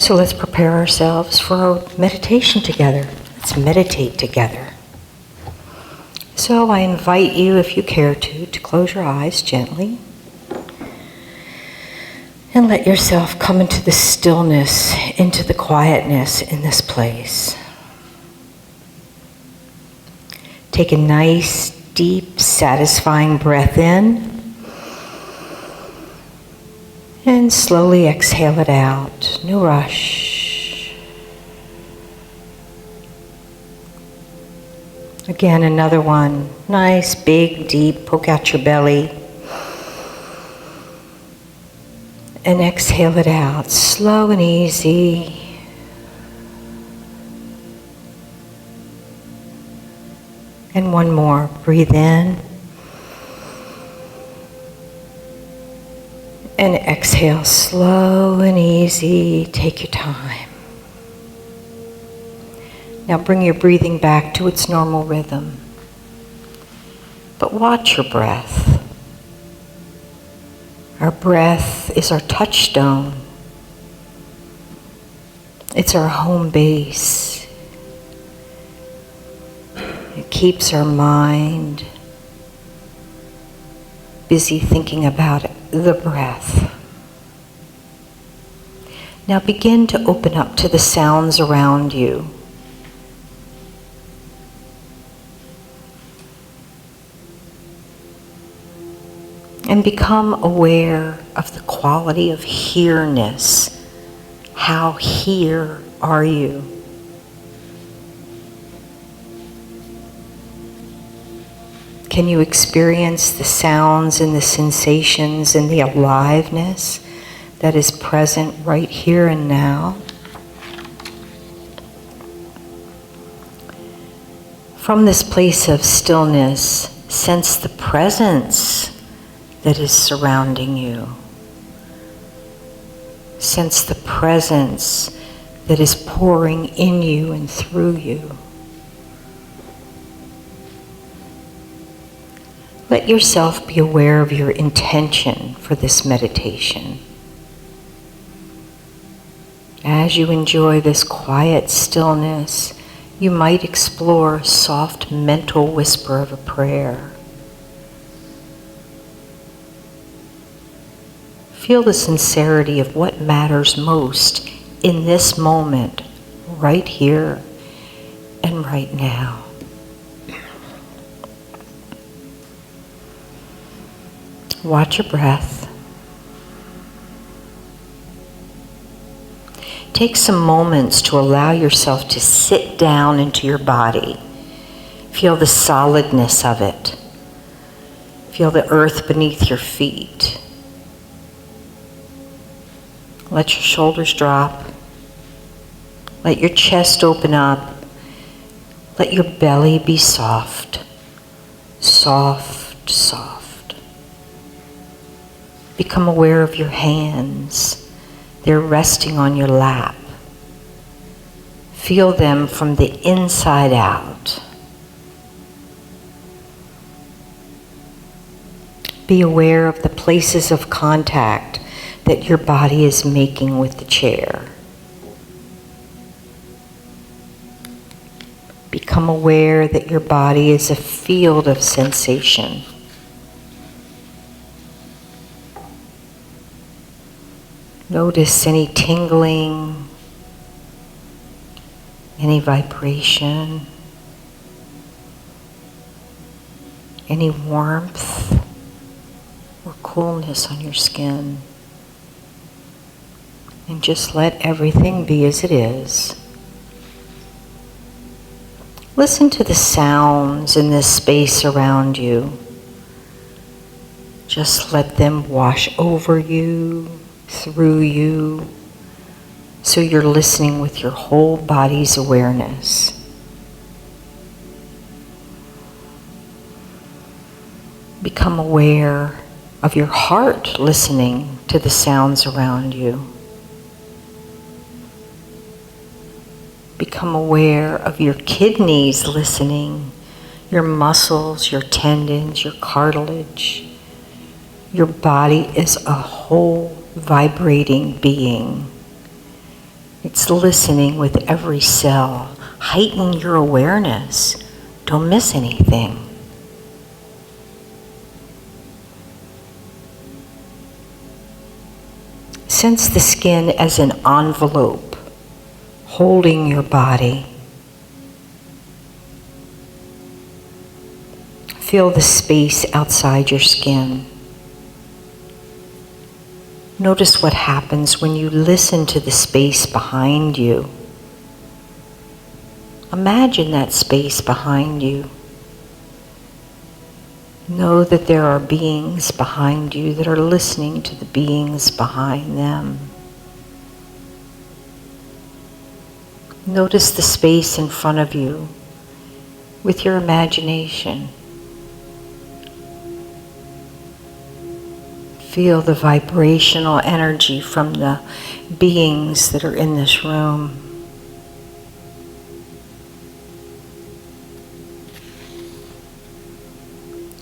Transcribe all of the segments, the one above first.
So let's prepare ourselves for a meditation together. Let's meditate together. So I invite you, if you care to close your eyes gently and let yourself come into the stillness, into the quietness in this place. Take a nice, deep, satisfying breath in and slowly exhale it out. No rush. Again, another one. Nice, big, deep, poke out your belly. And exhale it out, slow and easy. And one more. Breathe in. And exhale, slow and easy. Take your time. Now bring your breathing back to its normal rhythm. But watch your breath. Our breath is our touchstone. It's our home base. It keeps our mind busy thinking about the breath. Now begin to open up to the sounds around you. And become aware of the quality of here-ness. How here are you? Can you experience the sounds and the sensations and the aliveness that is present right here and now? From this place of stillness, sense the presence that is surrounding you. Sense the presence that is pouring in you and through you. Let yourself be aware of your intention for this meditation. As you enjoy this quiet stillness, you might explore a soft mental whisper of a prayer. Feel the sincerity of what matters most in this moment, right here and right now. Watch your breath. Take some moments to allow yourself to sit down into your body. Feel the solidness of it. Feel the earth beneath your feet. Let your shoulders drop. Let your chest open up. Let your belly be soft. Soft, soft. Become aware of your hands. They're resting on your lap. Feel them from the inside out. Be aware of the places of contact that your body is making with the chair. Become aware that your body is a field of sensation. Notice any tingling, any vibration, any warmth or coolness on your skin. And just let everything be as it is. Listen to the sounds in this space around you. Just let them wash over you, through you, so you're listening with your whole body's awareness. Become aware of your heart listening to the sounds around you. Become aware of your kidneys listening, your muscles, your tendons, your cartilage. Your body is a whole vibrating being. It's listening with every cell. Heighten your awareness. Don't miss anything. Sense the skin as an envelope holding your body. Feel the space outside your skin. Notice what happens when you listen to the space behind you. Imagine that space behind you. Know that there are beings behind you that are listening to the beings behind them. Notice the space in front of you with your imagination. Feel the vibrational energy from the beings that are in this room.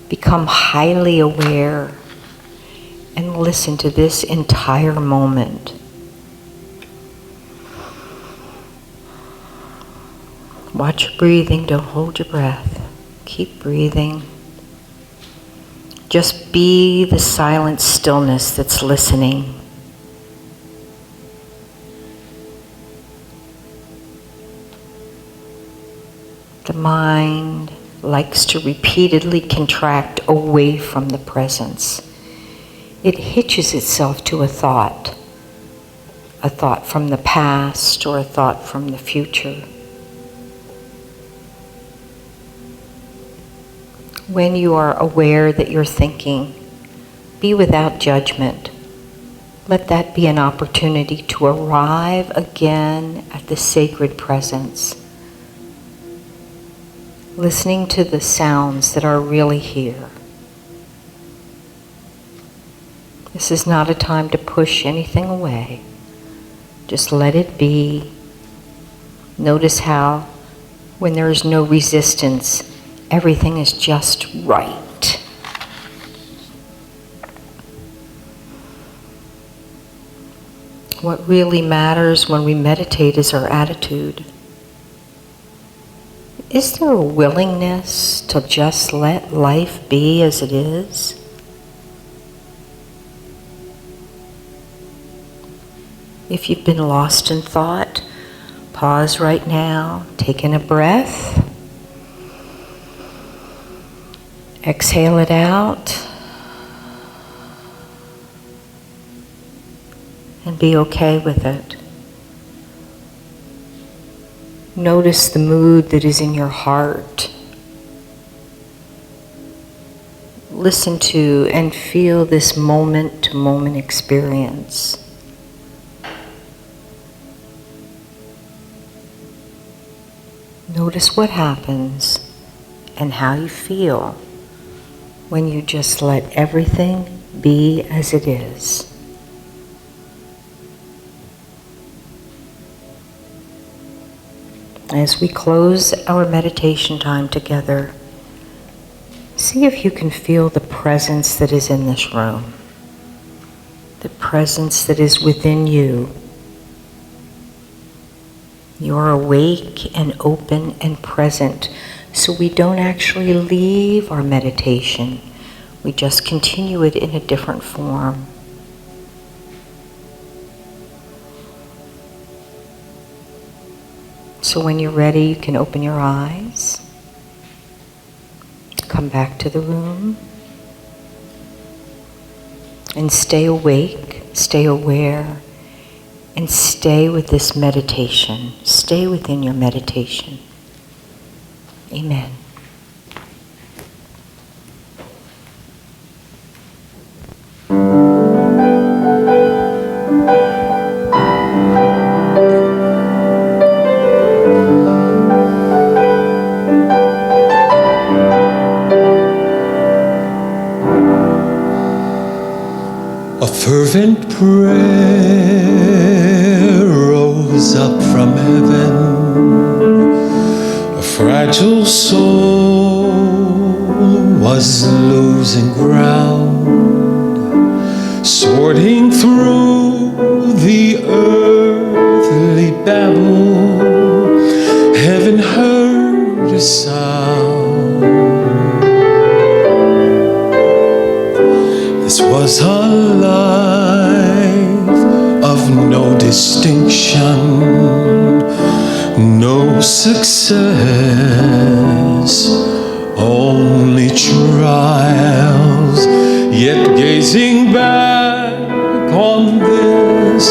Become highly aware and listen to this entire moment. Watch your breathing, don't hold your breath. Keep breathing. Just be the silent stillness that's listening. The mind likes to repeatedly contract away from the presence. It hitches itself to a thought from the past or a thought from the future. When you are aware that you're thinking, be without judgment. Let that be an opportunity to arrive again at the sacred presence. Listening to the sounds that are really here. This is not a time to push anything away. Just let it be. Notice how, when there is no resistance, everything is just right. What really matters when we meditate is our attitude. Is there a willingness to just let life be as it is? If you've been lost in thought, pause right now, take in a breath. Exhale it out. And be okay with it. Notice the mood that is in your heart. Listen to and feel this moment-to-moment experience. Notice what happens and how you feel when you just let everything be as it is. As we close our meditation time together, see if you can feel the presence that is in this room, the presence that is within you. You're awake and open and present, so we don't actually leave our meditation. We just continue it in a different form. So when you're ready, you can open your eyes, come back to the room, and stay awake, stay aware, and stay with this meditation. Stay within your meditation. Amen. A fervent prayer rose up from heaven. A fragile soul was losing ground, sorting through the earthly babble, heaven heard a sound. This was a life of no distinction, no success, only trials. Yet gazing back on this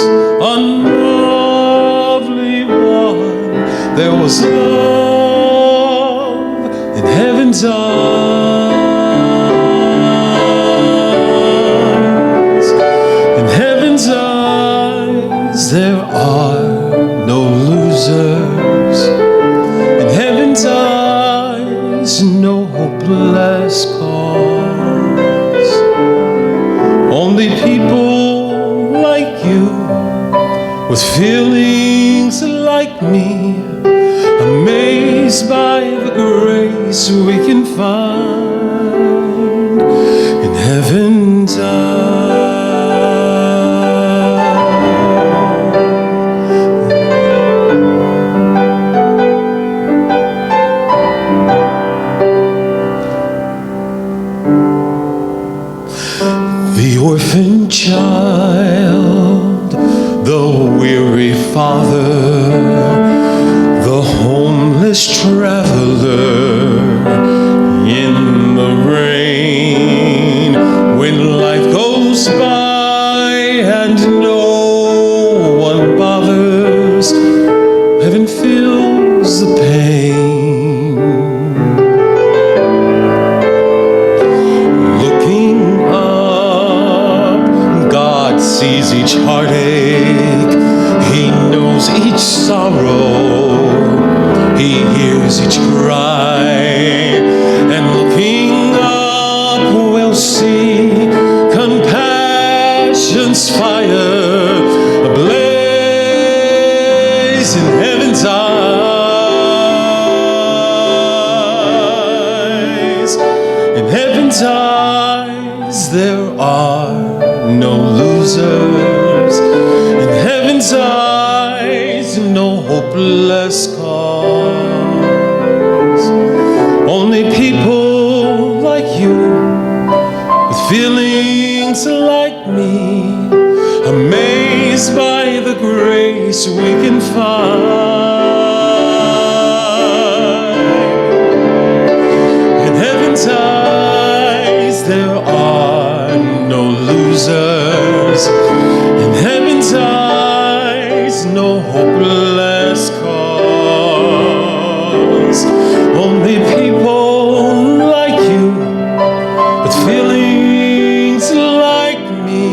unlovely one, there was love in heaven's eyes. In heaven's eyes there are no losers. In heaven's eyes no hopeless cause. Only people like you with feelings like me, amazed by the grace we can find in heaven's eyes. The orphan child, the weary father, the homeless traveler in the rain. When life goes by and no one bothers, heaven feels the pain. Looking up, God sees each heartache, He knows each sorrow, He hears each cry, and looking up we'll see compassion's fire ablaze in heaven's eyes. In heaven's eyes there are no losers. In heaven's eyes no hopeless cause. Only people like you with feelings like me, amazed by the grace we can find. In heaven's eyes there are no losers. In heaven's eyes no hopeless cause. Only people like you with feelings like me,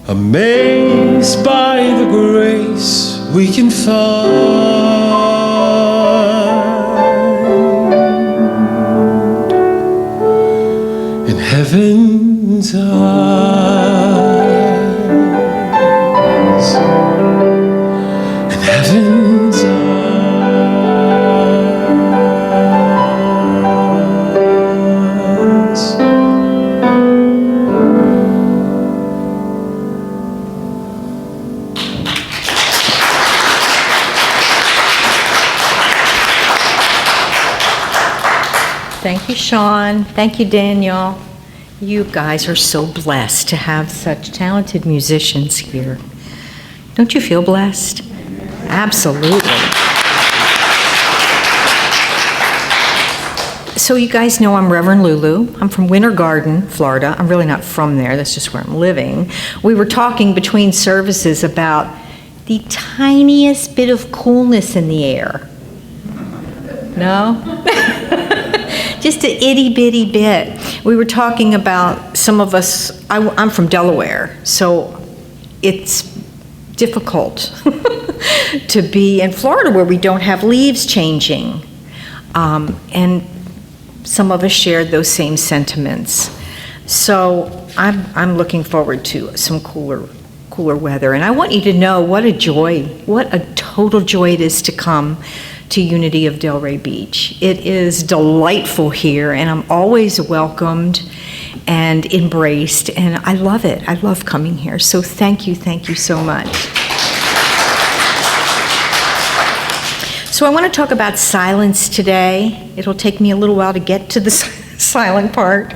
amazed by the grace we can find in heaven's eyes. In heaven's eyes. Thank you, Sean. Thank you, Daniel. You guys are so blessed to have such talented musicians here. Don't you feel blessed? Absolutely. So you guys know I'm Reverend Lulu. I'm from Winter Garden, Florida. I'm really not from there. That's just where I'm living. We were talking between services about the tiniest bit of coolness in the air. No? Just an itty-bitty bit. We were talking about some of us, I'm from Delaware, so it's difficult to be in Florida where we don't have leaves changing. And some of us shared those same sentiments. So I'm looking forward to some cooler weather. And I want you to know what a joy, what a total joy it is to come to Unity of Delray Beach. It is delightful here, and I'm always welcomed. and embraced, and I love it. I love coming here. So thank you so much. So I want to talk about silence today. It'll take me a little while to get to the silent part,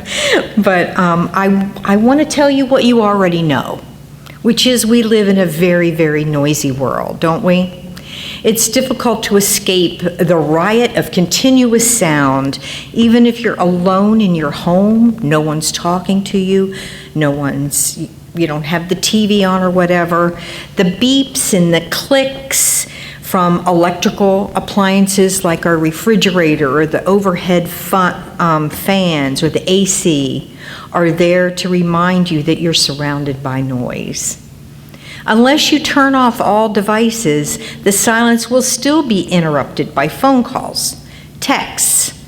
but I want to tell you what you already know, which is we live in a very, very noisy world, don't we? It's difficult to escape the riot of continuous sound. Even if you're alone in your home, no one's talking to you, you don't have the TV on or whatever. The beeps and the clicks from electrical appliances like our refrigerator or the overhead fans or the AC are there to remind you that you're surrounded by noise. Unless you turn off all devices, the silence will still be interrupted by phone calls, texts,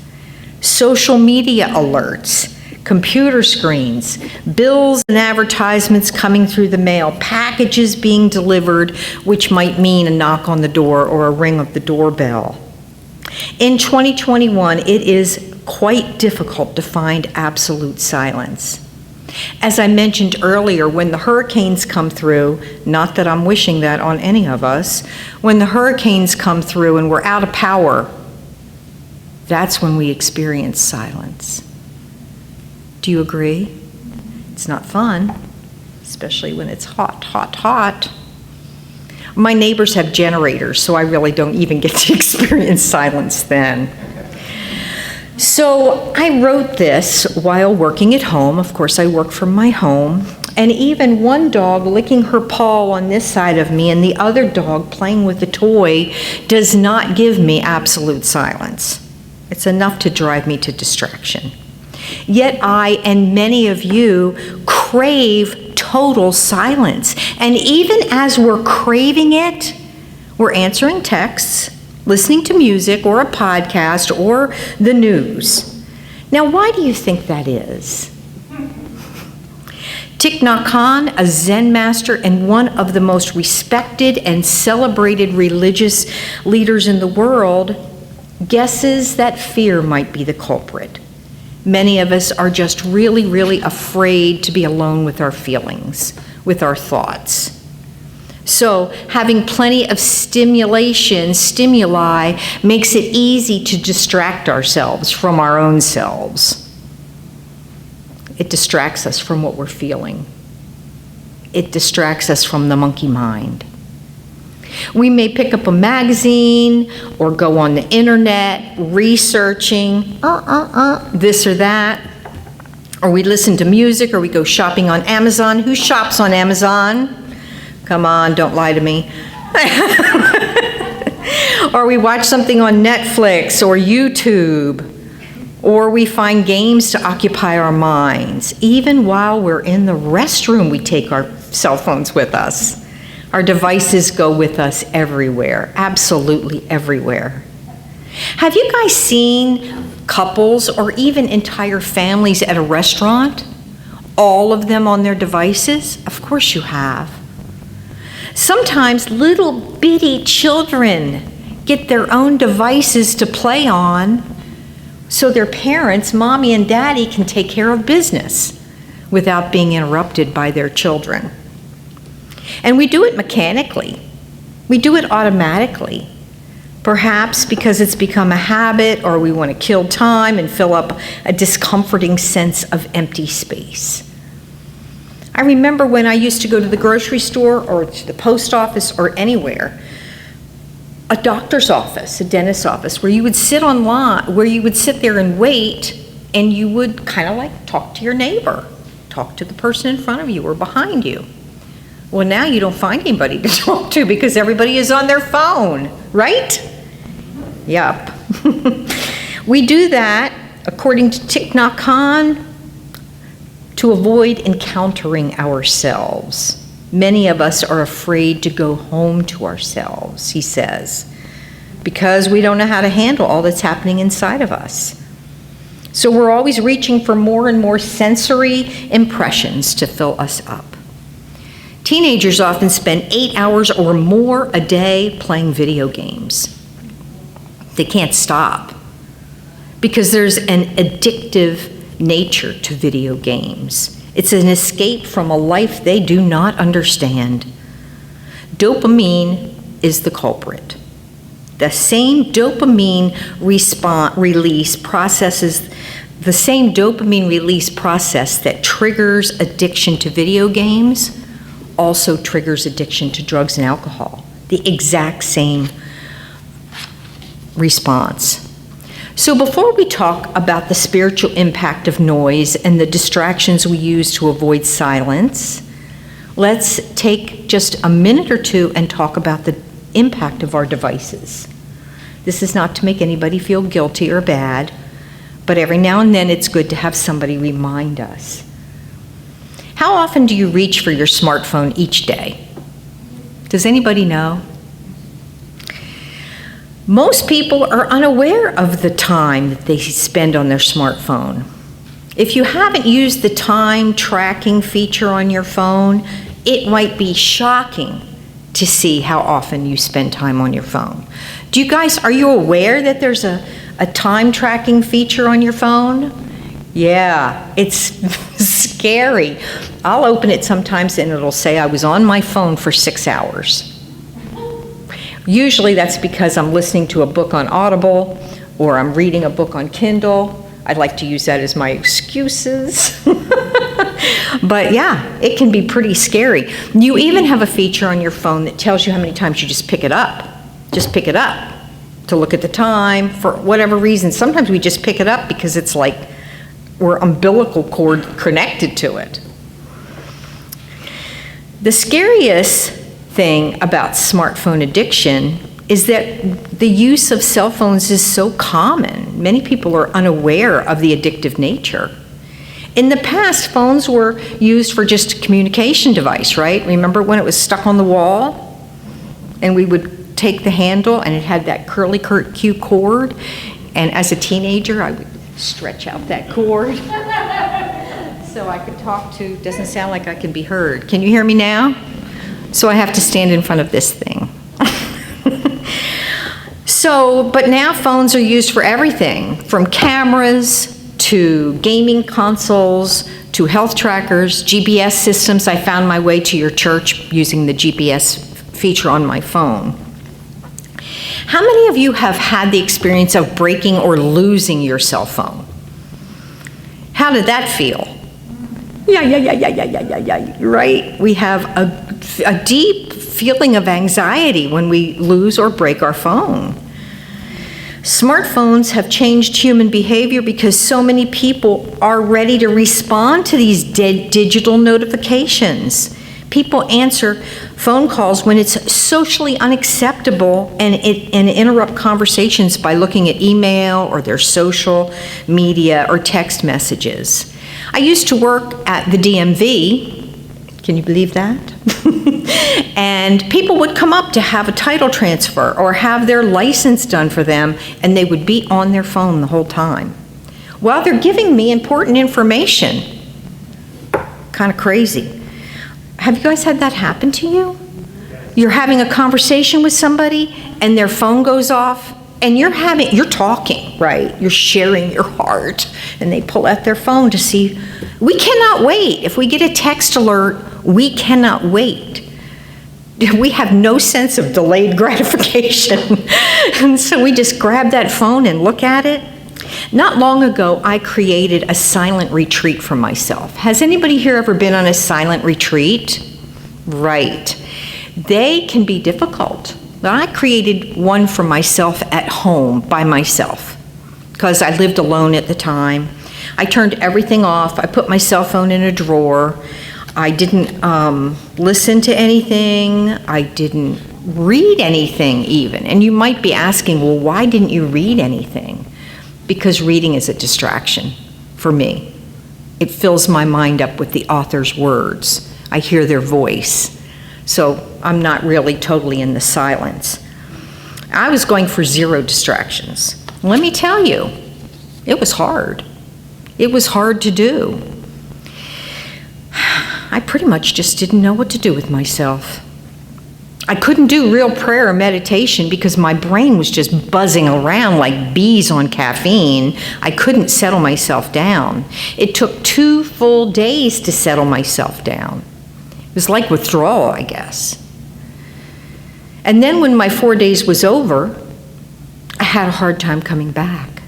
social media alerts, computer screens, bills and advertisements coming through the mail, packages being delivered, which might mean a knock on the door or a ring of the doorbell. In 2021, it is quite difficult to find absolute silence. As I mentioned earlier, when the hurricanes come through, not that I'm wishing that on any of us, when the hurricanes come through and we're out of power, that's when we experience silence. Do you agree? It's not fun, especially when it's hot, hot, hot. My neighbors have generators, so I really don't even get to experience silence then. So I wrote this while working at home. Of course, I work from my home. And even one dog licking her paw on this side of me and the other dog playing with a toy does not give me absolute silence. It's enough to drive me to distraction. Yet I and many of you crave total silence. And even as we're craving it, we're answering texts, listening to music or a podcast or the news. Now, why do you think that is? Thich Nhat Hanh, a Zen master and one of the most respected and celebrated religious leaders in the world, guesses that fear might be the culprit. Many of us are just really, really afraid to be alone with our feelings, with our thoughts. So having plenty of stimuli makes it easy to distract ourselves from our own selves. It distracts us from what we're feeling. It distracts us from the monkey mind. We may pick up a magazine or go on the internet researching this or that, or we listen to music or we go shopping on Amazon. Who shops on Amazon? Come on, don't lie to me. Or we watch something on Netflix or YouTube, or we find games to occupy our minds. Even while we're in the restroom, we take our cell phones with us. Our devices go with us everywhere, absolutely everywhere. Have you guys seen couples or even entire families at a restaurant? All of them on their devices? Of course you have. Sometimes little bitty children get their own devices to play on so their parents, mommy and daddy, can take care of business without being interrupted by their children. And we do it mechanically. We do it automatically. Perhaps because it's become a habit or we want to kill time and fill up a discomforting sense of empty space. I remember when I used to go to the grocery store or to the post office or anywhere, a doctor's office, a dentist's office, where you would sit there and wait, and you would kind of like talk to your neighbor, talk to the person in front of you or behind you. Well, now you don't find anybody to talk to because everybody is on their phone, right? Yep. We do that, according to Thich Nhat Hanh, to avoid encountering ourselves. Many of us are afraid to go home to ourselves, he says, because we don't know how to handle all that's happening inside of us. So we're always reaching for more and more sensory impressions to fill us up. Teenagers often spend 8 hours or more a day playing video games. They can't stop because there's an addictive nature to video games. It's an escape from a life they do not understand. Dopamine is the culprit. The same dopamine release process that triggers addiction to video games also triggers addiction to drugs and alcohol. The exact same response. So before we talk about the spiritual impact of noise and the distractions we use to avoid silence, let's take just a minute or two and talk about the impact of our devices. This is not to make anybody feel guilty or bad, but every now and then it's good to have somebody remind us. How often do you reach for your smartphone each day? Does anybody know? Most people are unaware of the time that they spend on their smartphone. If you haven't used the time tracking feature on your phone, it might be shocking to see how often you spend time on your phone. Are you aware that there's a time tracking feature on your phone? Yeah, it's scary. I'll open it sometimes and it'll say I was on my phone for 6 hours. Usually that's because I'm listening to a book on Audible or I'm reading a book on Kindle. I'd like to use that as my excuses. But yeah, it can be pretty scary. You even have a feature on your phone that tells you how many times you just pick it up. Just pick it up to look at the time for whatever reason. Sometimes we just pick it up because it's like we're umbilical cord connected to it. The scariest thing about smartphone addiction is that the use of cell phones is so common. Many people are unaware of the addictive nature. In the past, phones were used for just a communication device, right? Remember when it was stuck on the wall? And we would take the handle and it had that curly Q cord. And as a teenager, I would stretch out that cord so I could talk to, doesn't sound like I can be heard. Can you hear me now? So I have to stand in front of this thing. But now phones are used for everything, from cameras to gaming consoles to health trackers, GPS systems. I found my way to your church using the GPS feature on my phone. How many of you have had the experience of breaking or losing your cell phone? How did that feel? Yeah, right? We have a deep feeling of anxiety when we lose or break our phone. Smartphones have changed human behavior because so many people are ready to respond to these digital notifications. People answer phone calls when it's socially unacceptable and interrupt conversations by looking at email or their social media or text messages. I used to work at the DMV. Can you believe that? And people would come up to have a title transfer or have their license done for them, and they would be on their phone the whole time while they're giving me important information. Kind of crazy. Have you guys had that happen to you? You're having a conversation with somebody and their phone goes off and you're talking, right? You're sharing your heart and they pull out their phone to see. We cannot wait. If we get a text alert, we cannot wait. We have no sense of delayed gratification. And so we just grab that phone and look at it. Not long ago, I created a silent retreat for myself. Has anybody here ever been on a silent retreat? Right. They can be difficult. But I created one for myself at home by myself because I lived alone at the time. I turned everything off. I put my cell phone in a drawer. I didn't listen to anything. I didn't read anything even. And you might be asking, well, why didn't you read anything? Because reading is a distraction for me. It fills my mind up with the author's words. I hear their voice. So I'm not really totally in the silence. I was going for 0 distractions. Let me tell you, it was hard. It was hard to do. I pretty much just didn't know what to do with myself. I couldn't do real prayer or meditation because my brain was just buzzing around like bees on caffeine. I couldn't settle myself down. It took 2 full days to settle myself down. It was like withdrawal, I guess. And then when my 4 days was over, I had a hard time coming back.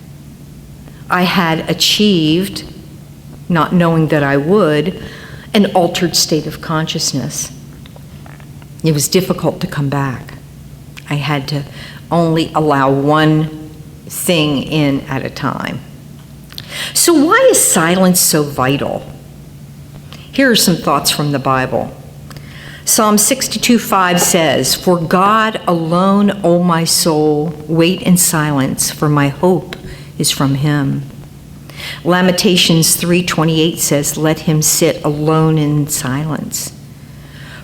I had achieved, not knowing that I would, an altered state of consciousness. It was difficult to come back. I had to only allow one thing in at a time. So why is silence so vital? Here are some thoughts from the Bible. Psalm 62:5 says, "For God alone, O my soul, wait in silence, for my hope is from him." Lamentations 3:28 says, "Let him sit alone in silence."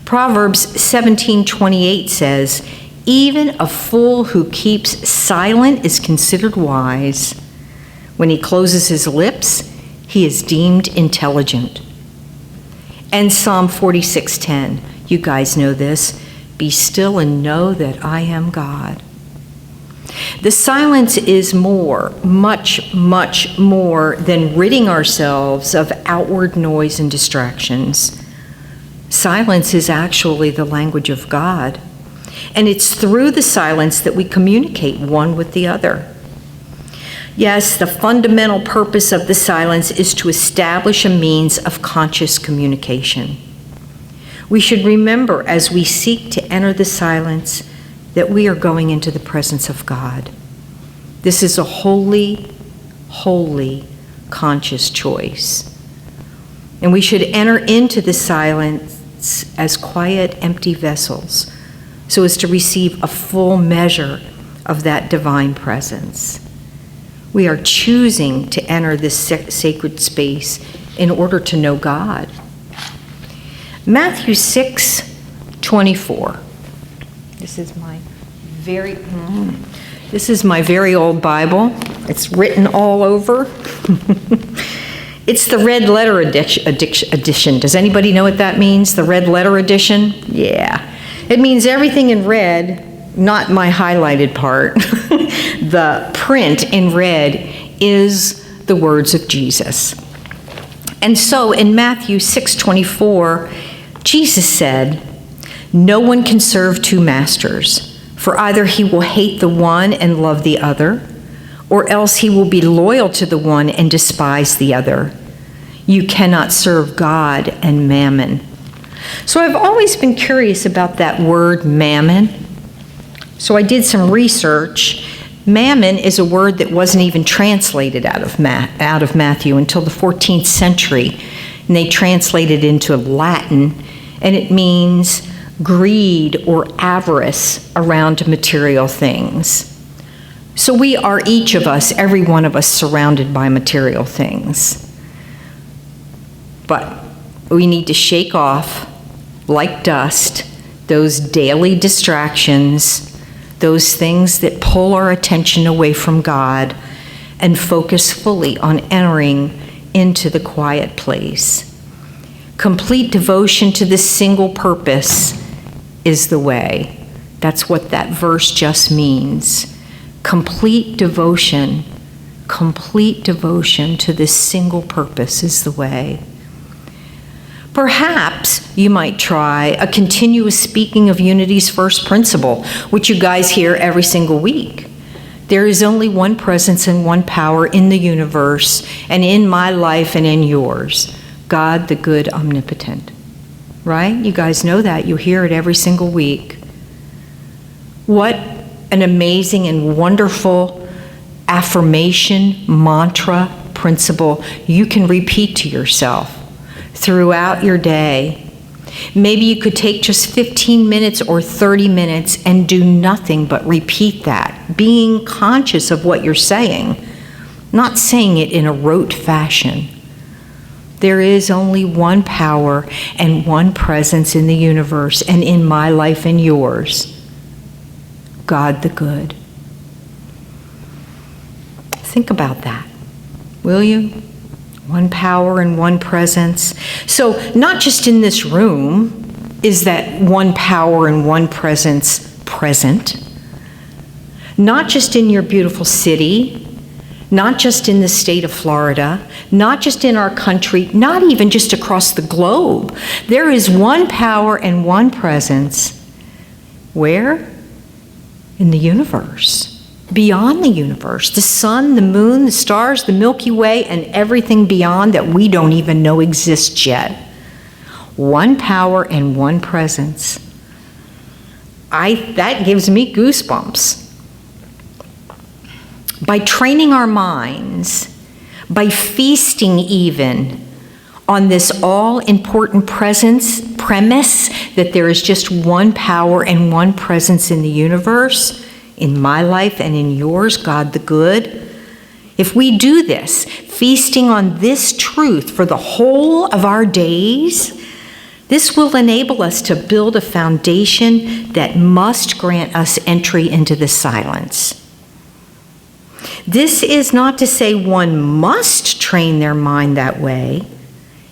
Proverbs 17:28 says, "Even a fool who keeps silent is considered wise. When he closes his lips, he is deemed intelligent." And Psalm 46:10, you guys know this, "Be still and know that I am God." The silence is more, much, much more than ridding ourselves of outward noise and distractions. Silence is actually the language of God, and it's through the silence that we communicate one with the other. Yes, the fundamental purpose of the silence is to establish a means of conscious communication. We should remember as we seek to enter the silence that we are going into the presence of God. This is a holy, holy, conscious choice. And we should enter into the silence as quiet, empty vessels, so as to receive a full measure of that divine presence. We are choosing to enter this sacred space in order to know God. Matthew 6:24. This is my very old Bible. It's written all over. It's the red letter edition. Does anybody know what that means, the red letter edition? Yeah. It means everything in red, not my highlighted part. The print in red is the words of Jesus. And so in Matthew 6:24, Jesus said, "No one can serve 2 masters, for either he will hate the one and love the other, or else he will be loyal to the one and despise the other. You cannot serve God and mammon." So I've always been curious about that word mammon. So I did some research. Mammon is a word that wasn't even translated out of Matthew until the 14th century. And they translated it into Latin, and it means greed or avarice around material things. So we are, each of us, every one of us, surrounded by material things. But we need to shake off, like dust, those daily distractions, those things that pull our attention away from God, and focus fully on entering into the quiet place. Complete devotion to this single purpose is the way. That's what that verse just means. Complete devotion to this single purpose is the way. Perhaps you might try a continuous speaking of Unity's first principle, which you guys hear every single week. There is only one presence and one power in the universe and in my life and in yours, God the good omnipotent. Right? You guys know that. You hear it every single week. What an amazing and wonderful affirmation, mantra, principle you can repeat to yourself throughout your day. Maybe you could take just 15 minutes or 30 minutes and do nothing but repeat that, being conscious of what you're saying, not saying it in a rote fashion. There is only one power and one presence in the universe and in my life and yours, God the good. Think about that, will you? One power and one presence. So not just in this room, is that one power and one presence present? Not just in your beautiful city, not just in the state of Florida, not just in our country, not even just across the globe. There is one power and one presence. Where? In the universe, beyond the universe, the sun, the moon, the stars, the Milky Way, and everything beyond that we don't even know exists yet. One power and one presence. That gives me goosebumps. By training our minds, by feasting even on this all-important premise that there is just one power and one presence in the universe, in my life and in yours, God the good. If we do this, feasting on this truth for the whole of our days, this will enable us to build a foundation that must grant us entry into the silence. This is not to say one must train their mind that way.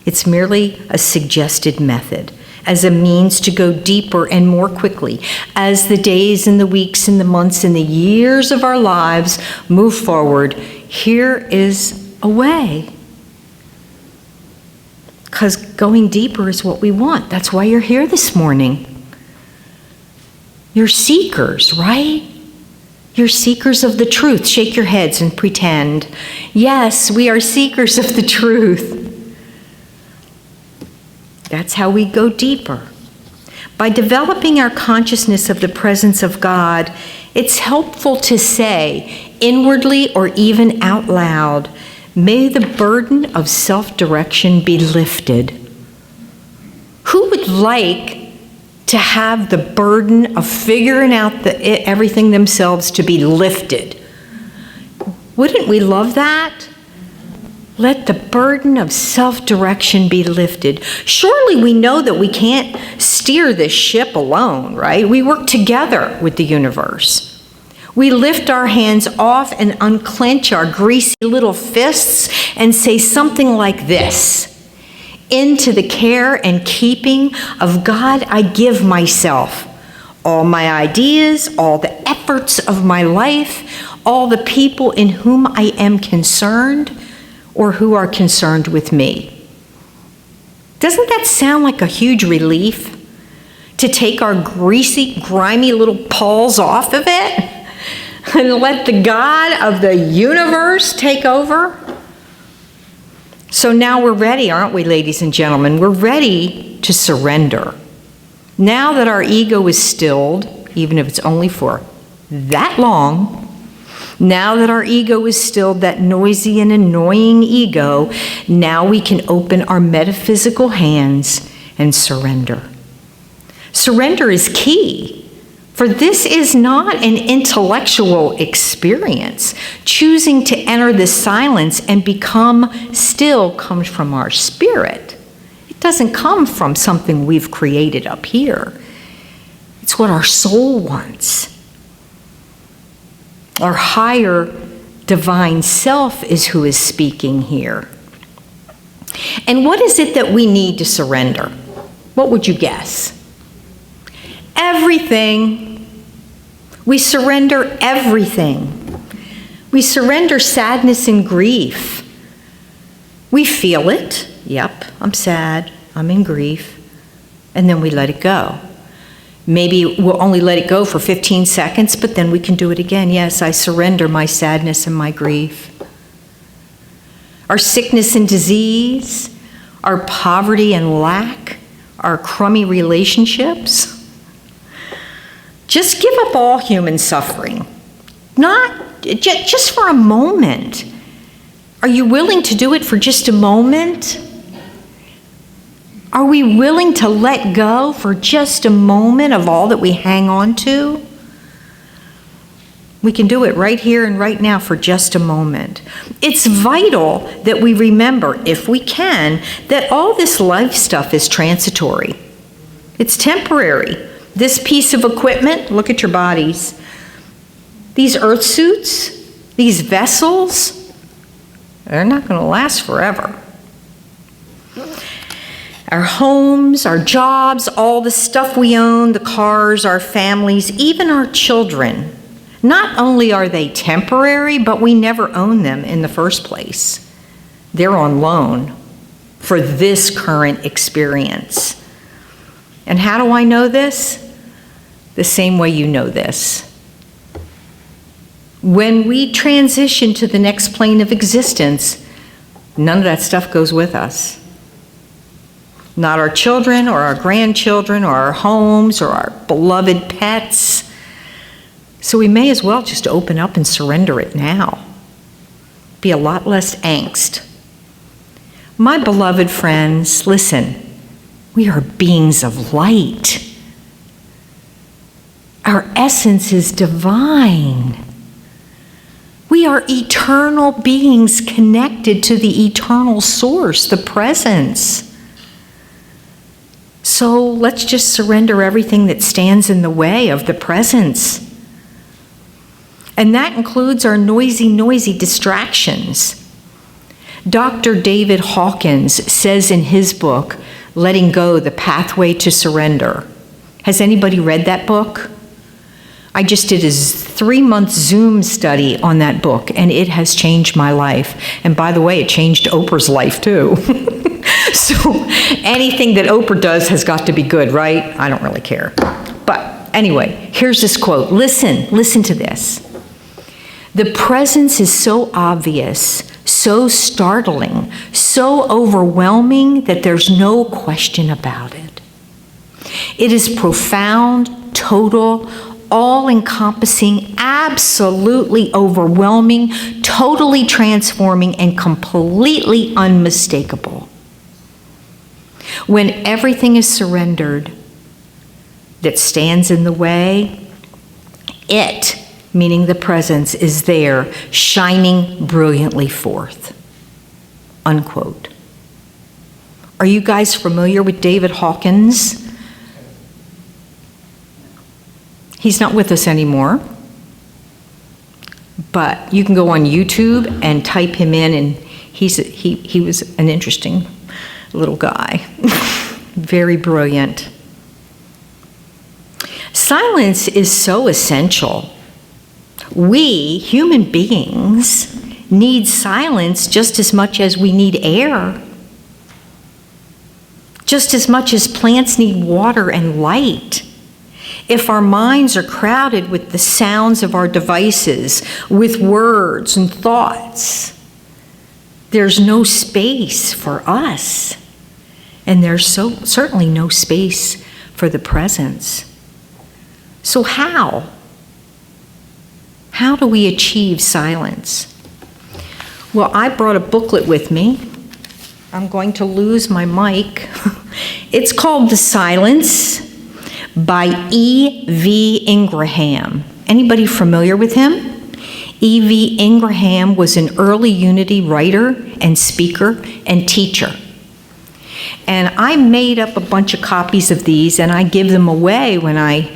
It's merely a suggested method as a means to go deeper and more quickly as the days and the weeks and the months and the years of our lives move forward. Here is a way. Because going deeper is what we want. That's why you're here this morning. You're seekers, right? You're seekers of the truth. Shake your heads and pretend. Yes, we are seekers of the truth. That's how we go deeper. By developing our consciousness of the presence of God, it's helpful to say, inwardly or even out loud, may the burden of self-direction be lifted. Who would like to have the burden of figuring out everything themselves to be lifted? Wouldn't we love that? Let the burden of self-direction be lifted. Surely we know that we can't steer this ship alone, right? We work together with the universe. We lift our hands off and unclench our greasy little fists and say something like this: into the care and keeping of God I give myself. All my ideas, all the efforts of my life, all the people in whom I am concerned or who are concerned with me. Doesn't that sound like a huge relief? To take our greasy, grimy little paws off of it and let the God of the universe take over? So now we're ready, aren't we, ladies and gentlemen? We're ready to surrender. Now that our ego is stilled, even if it's only for that long, now that our ego is stilled, that noisy and annoying ego, now we can open our metaphysical hands and surrender. Surrender is key, for this is not an intellectual experience. Choosing to enter the silence and become still comes from our spirit. It doesn't come from something we've created up here. It's what our soul wants. Our higher divine self is who is speaking here. And what is it that we need to surrender? What would you guess? Everything. We surrender everything. We surrender sadness and grief. We feel it. Yep, I'm sad, I'm in grief. And then we let it go. Maybe we'll only let it go for 15 seconds, but then we can do it again. Yes, I surrender my sadness and my grief. Our sickness and disease, our poverty and lack, our crummy relationships. Just give up all human suffering. Just for a moment. Are you willing to do it for just a moment? Are we willing to let go for just a moment of all that we hang on to? We can do it right here and right now for just a moment. It's vital that we remember, if we can, that all this life stuff is transitory. It's temporary. This piece of equipment, look at your bodies. These earth suits, these vessels, they're not going to last forever. Our homes, our jobs, all the stuff we own, the cars, our families, even our children. Not only are they temporary, but we never own them in the first place. They're on loan for this current experience. And how do I know this? The same way you know this. When we transition to the next plane of existence, none of that stuff goes with us. Not our children or our grandchildren or our homes or our beloved pets. So we may as well just open up and surrender it now. Be a lot less angst. My beloved friends, listen, we are beings of light. Our essence is divine. We are eternal beings connected to the eternal source, the presence. So let's just surrender everything that stands in the way of the presence. And that includes our noisy distractions. Dr. David Hawkins says in his book, Letting Go, The Pathway to Surrender. Has anybody read that book? I just did a 3-month Zoom study on that book, and it has changed my life. And by the way, it changed Oprah's life too. So anything that Oprah does has got to be good, right? I don't really care. But anyway, here's this quote. Listen to this. The presence is so obvious, so startling, so overwhelming that there's no question about it. It is profound, total, all-encompassing, absolutely overwhelming, totally transforming, and completely unmistakable. When everything is surrendered that stands in the way, it, meaning the presence, is there, shining brilliantly forth. Unquote. Are you guys familiar with David Hawkins? He's not with us anymore, but you can go on YouTube and type him in, and he was an interesting little guy, very brilliant. Silence is so essential. We, human beings, need silence just as much as we need air, just as much as plants need water and light. If our minds are crowded with the sounds of our devices, with words and thoughts, there's no space for us. And there's certainly no space for the presence. So how? How do we achieve silence? Well, I brought a booklet with me. I'm going to lose my mic. It's called The Silence by E.V. Ingraham. Anybody familiar with him? E.V. Ingraham was an early Unity writer and speaker and teacher. And I made up a bunch of copies of these, and I give them away when I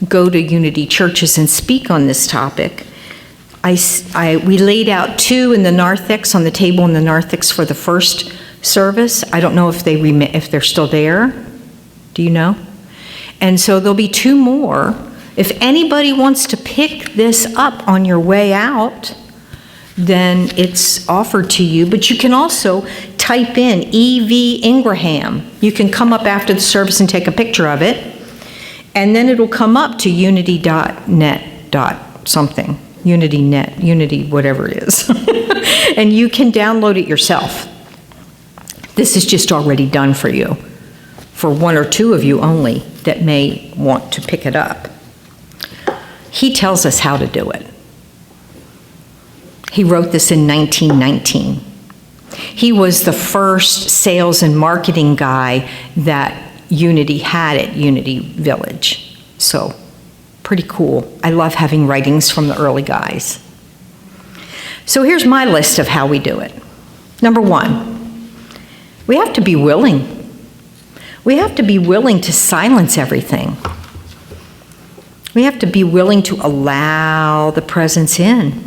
go to Unity churches and speak on this topic. We laid out 2 in the narthex, on the table in the narthex for the first service. I don't know if they're still there. Do you know? And so there'll be 2 more. If anybody wants to pick this up on your way out, then it's offered to you. But you can also type in E.V. Ingraham. You can come up after the service and take a picture of it, and then it'll come up to unity.net something. UnityNet, Unity, whatever it is. And you can download it yourself. This is just already done for you, for 1 or 2 of you only that may want to pick it up. He tells us how to do it. He wrote this in 1919. He was the first sales and marketing guy that Unity had at Unity Village. So, pretty cool. I love having writings from the early guys. So here's my list of how we do it. Number 1, we have to be willing. We have to be willing to silence everything. We have to be willing to allow the presence in.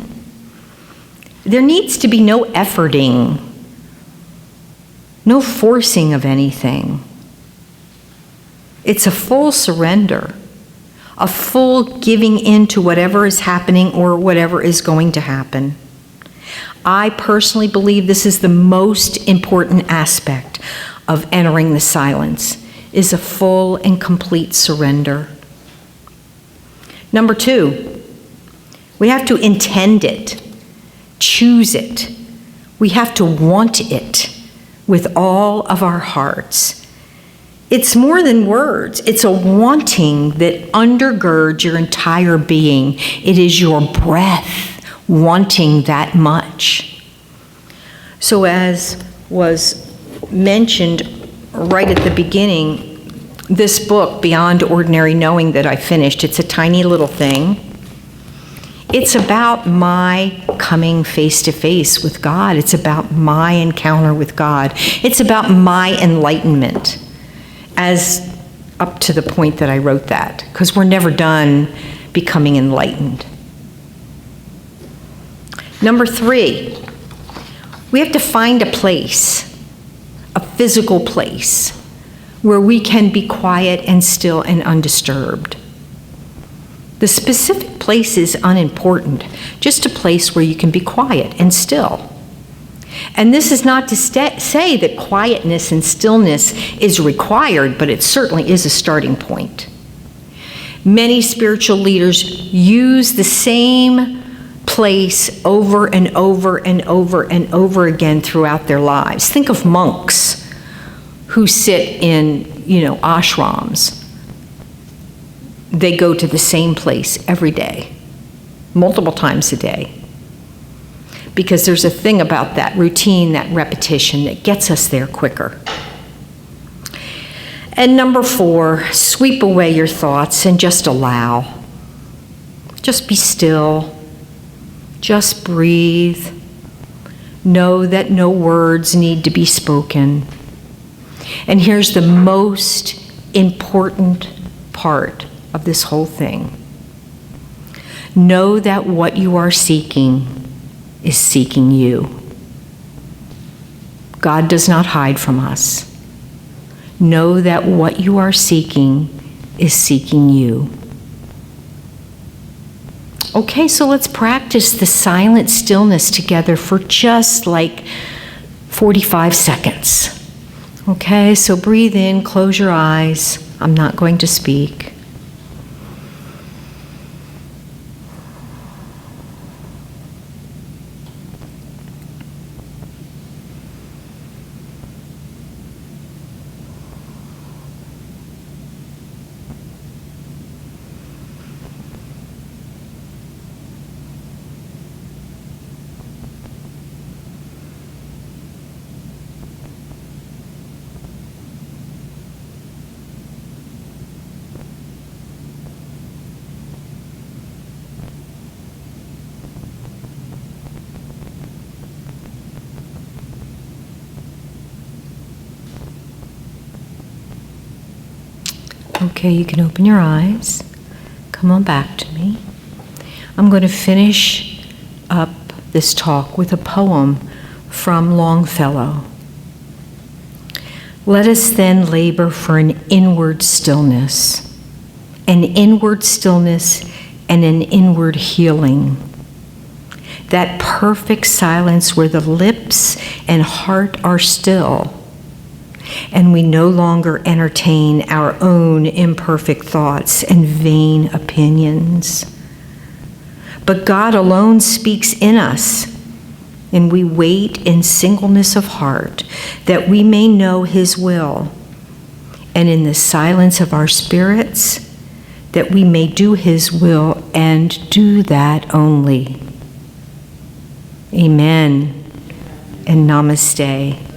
There needs to be no efforting, no forcing of anything. It's a full surrender, a full giving in to whatever is happening or whatever is going to happen. I personally believe this is the most important aspect of entering the silence, is a full and complete surrender. Number 2, we have to intend it, choose it. We have to want it with all of our hearts. It's more than words. It's a wanting that undergirds your entire being. It is your breath wanting that much. So as was mentioned right at the beginning, this book, Beyond Ordinary Knowing, that I finished, it's a tiny little thing. It's about my coming face to face with God. It's about my encounter with God. It's about my enlightenment, as up to the point that I wrote that, because we're never done becoming enlightened. Number 3, we have to find a place, a physical place, where we can be quiet and still and undisturbed. The specific place is unimportant, just a place where you can be quiet and still. And this is not to say that quietness and stillness is required, but it certainly is a starting point. Many spiritual leaders use the same place over and over and over and over again throughout their lives. Think of monks who sit in, ashrams. They go to the same place every day, multiple times a day. Because there's a thing about that routine, that repetition, that gets us there quicker. And number 4, sweep away your thoughts and just allow. Just be still. Just breathe. Know that no words need to be spoken. And here's the most important part of this whole thing. Know that what you are seeking is seeking you. God does not hide from us. Know that what you are seeking is seeking you. Okay, so let's practice the silent stillness together for just like 45 seconds. Okay, so breathe in, close your eyes. I'm not going to speak. Okay, you can open your eyes. Come on back to me. I'm going to finish up this talk with a poem from Longfellow. Let us then labor for an inward stillness and an inward healing. That perfect silence where the lips and heart are still, and we no longer entertain our own imperfect thoughts and vain opinions. But God alone speaks in us, and we wait in singleness of heart that we may know His will, and in the silence of our spirits that we may do His will and do that only. Amen and namaste.